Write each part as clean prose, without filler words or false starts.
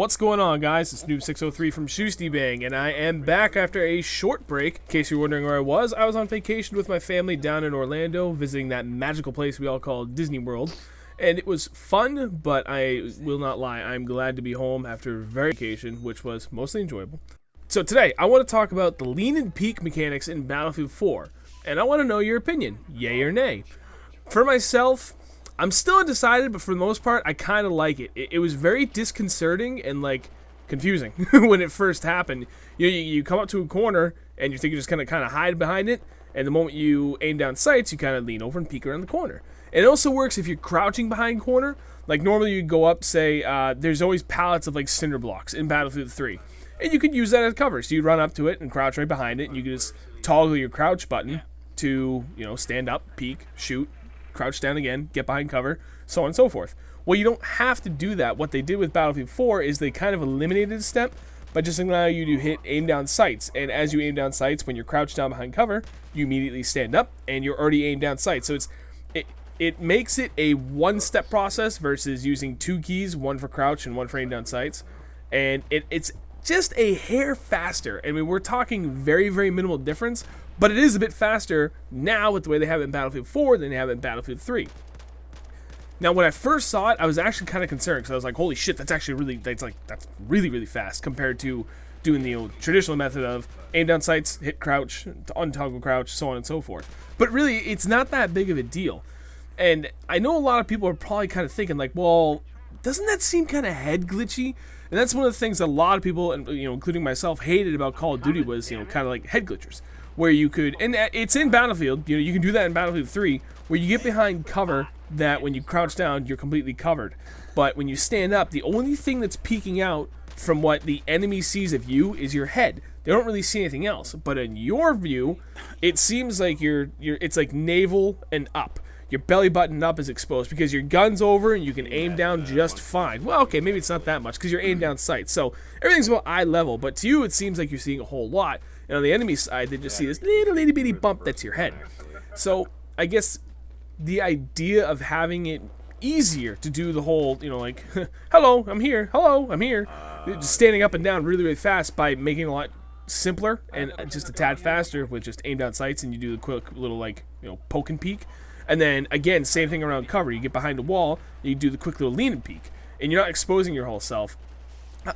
What's going on, guys? It's Noob603 from Shustybang, and I am back after a short break. In case you're wondering where I was on vacation with my family down in Orlando, visiting that magical place we all call Disney World. And it was fun, but I will not lie, I'm glad to be home after a vacation, which was mostly enjoyable. So today, I want to talk about the lean and peek mechanics in Battlefield 4, and I want to know your opinion, yay or nay. For myself, I'm still undecided, but for the most part, I kind of like it. It was very disconcerting and, like, confusing when it first happened. You come up to a corner, and you think you're just going to kind of hide behind it, and the moment you aim down sights, you kind of lean over and peek around the corner. And it also works if you're crouching behind corner. Like, normally you'd go up, say, there's always pallets of, like, cinder blocks in Battlefield 3. And you could use that as cover. So you'd run up to it and crouch right behind it, and you could just toggle your crouch button to, stand up, peek, shoot, crouch down again, get behind cover, so on and so forth. Well, you don't have to do that. What they did with Battlefield 4 is they kind of eliminated a step by just allowing you to hit aim down sights. And as you aim down sights, when you're crouched down behind cover, you immediately stand up and you're already aimed down sights. So it makes it a one-step process versus using two keys, one for crouch and one for aim down sights. And it's just a hair faster. I mean, we're talking very, very minimal difference, but it is a bit faster now with the way they have it in Battlefield 4 than they have it in Battlefield 3. Now, when I first saw it, I was actually kind of concerned because I was like, "Holy shit, that's really, really fast compared to doing the old traditional method of aim down sights, hit crouch, untoggle crouch, so on and so forth." But really, it's not that big of a deal. And I know a lot of people are probably kind of thinking like, "Well, doesn't that seem kind of head glitchy?" And that's one of the things that a lot of people, and including myself, hated about Call of Duty was, kind of like head glitchers, where you could, and it's in Battlefield, you can do that in Battlefield 3, where you get behind cover that when you crouch down, you're completely covered. But when you stand up, the only thing that's peeking out from what the enemy sees of you is your head. They don't really see anything else. But in your view, it seems like it's like navel and up. Your belly button up is exposed because your gun's over and you can aim down just fine. Well, okay, maybe it's not that much because you're aimed down sights. So everything's about eye level, but to you it seems like you're seeing a whole lot. And on the enemy side, they just see this little itty bitty bump that's your head. So I guess the idea of having it easier to do the whole, like, hello, I'm here, hello, I'm here, just standing up and down really, really fast by making it a lot simpler and just a tad faster with just aim down sights and you do the quick little, like, poke and peek. And then, again, same thing around cover. You get behind a wall, you do the quick little lean and peek, and you're not exposing your whole self.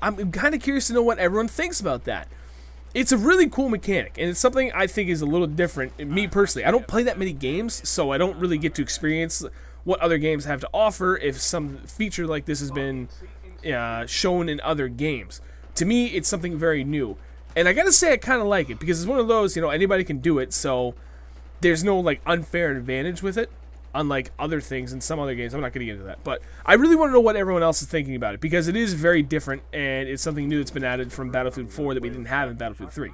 I'm kind of curious to know what everyone thinks about that. It's a really cool mechanic, and it's something I think is a little different. Me, personally, I don't play that many games, so I don't really get to experience what other games have to offer if some feature like this has been shown in other games. To me, it's something very new. And I gotta say, I kind of like it, because it's one of those, anybody can do it, so there's no, like, unfair advantage with it, unlike other things in some other games. I'm not going to get into that. But I really want to know what everyone else is thinking about it, because it is very different, and it's something new that's been added from Battlefield 4 that we didn't have in Battlefield 3.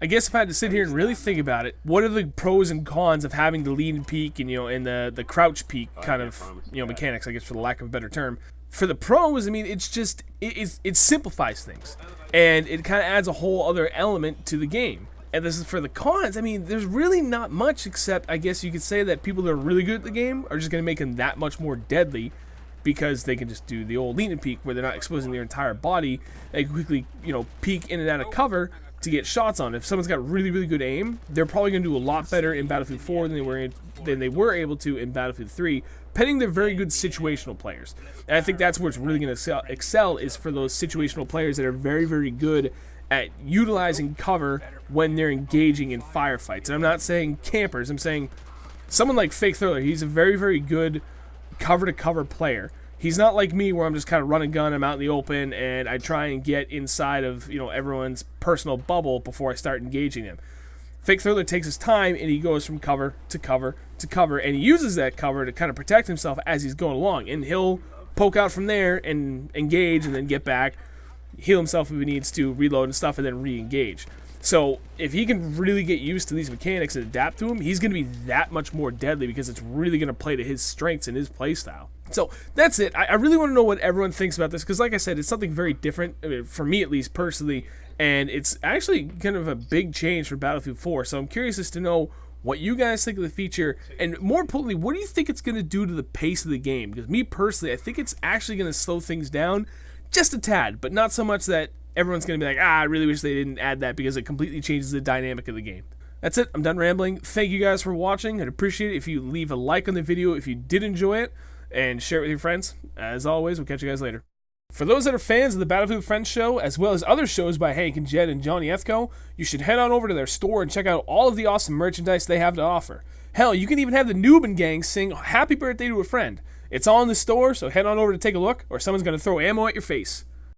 I guess if I had to sit here and really think about it, what are the pros and cons of having the lean and peek and, and the crouch peek kind of, mechanics, I guess, for the lack of a better term. For the pros, I mean, it's just, it simplifies things, and it kind of adds a whole other element to the game. And this is for the cons. I mean, there's really not much except, I guess you could say that people that are really good at the game are just going to make them that much more deadly because they can just do the old lean and peek where they're not exposing their entire body. They can quickly, peek in and out of cover to get shots on. If someone's got really, really good aim, they're probably going to do a lot better in Battlefield 4 than they were able to in Battlefield 3, pending they're very good situational players. And I think that's where it's really going to excel is for those situational players that are very, very good at utilizing cover when they're engaging in firefights. And I'm not saying campers, I'm saying someone like Fake Thriller. He's a very, very good cover-to-cover player. He's not like me where I'm just kind of run and gun, I'm out in the open, and I try and get inside of everyone's personal bubble before I start engaging them. Fake Thriller takes his time, and he goes from cover to cover to cover, and he uses that cover to kind of protect himself as he's going along. And he'll poke out from there and engage and then get back, heal himself if he needs to, reload and stuff, and then re-engage. So if he can really get used to these mechanics and adapt to them, he's going to be that much more deadly because it's really going to play to his strengths and his playstyle. So that's it. I really want to know what everyone thinks about this because, like I said, it's something very different, for me at least personally, and it's actually kind of a big change for Battlefield 4. So I'm curious as to know what you guys think of the feature, and more importantly, what do you think it's going to do to the pace of the game? Because me personally, I think it's actually going to slow things down just a tad, but not so much that everyone's going to be like, I really wish they didn't add that because it completely changes the dynamic of the game. That's it. I'm done rambling. Thank you guys for watching. I'd appreciate it if you leave a like on the video if you did enjoy it, and share it with your friends. As always, we'll catch you guys later. For those that are fans of the Battlefield Friends show, as well as other shows by Hank and Jed and Johnny Ethco, you should head on over to their store and check out all of the awesome merchandise they have to offer. Hell, you can even have the Noobin Gang sing Happy Birthday to a Friend. It's all in the store, so head on over to take a look, or someone's going to throw ammo at your face.